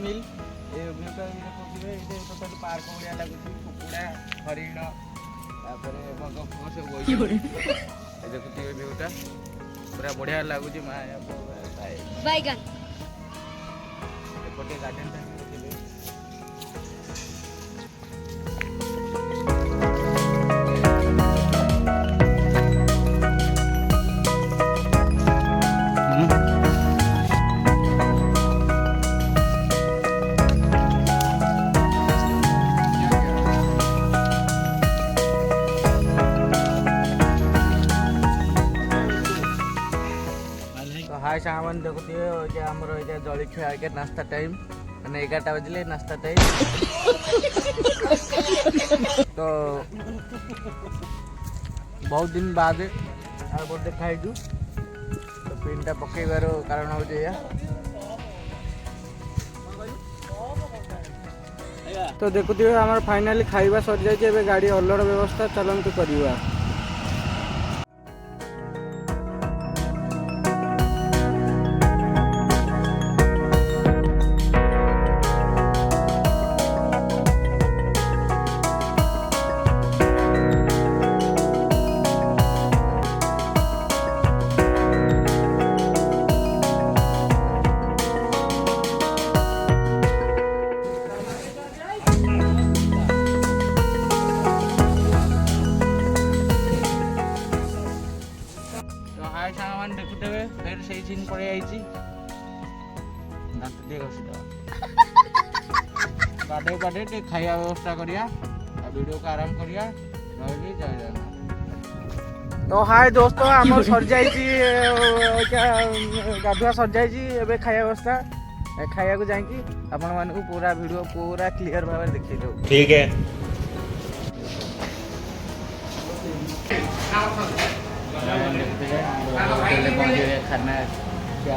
मिल ये व्यूटा देखुए ये total park भाया लगुच कुकुड़ा हरिण बग फग सब बही देखुए व्यूटा पूरा बढ़िया लगुच बैगन एपटे गार्डन हाय सामान देखुए आमर जलखिया आगे नाश्ता टाइम मैंने 11टा बजले नाश्ता टाइम तो बहुत दिन बाद खाई तो पिनटा पकईबार कारण हूँ तो देखुए आम फाइनाली खाइबा सरी जाए गाड़ी अलर व्यवस्था चलतु करवा देखुते फिर से सीन पड़े दांत टे घसी गाधे गाधे टे खाया व्यवस्था करिया वीडियो को आराम करिया रही जय जगन्नाथ। तो हाय दोस्तों आम सर गाधुआ सर जाए खाया व्यवस्था खाया को जाकि आपण मानक पूरा वीडियो पूरा क्लियर भाव देखी दो ठीक है। खाना क्या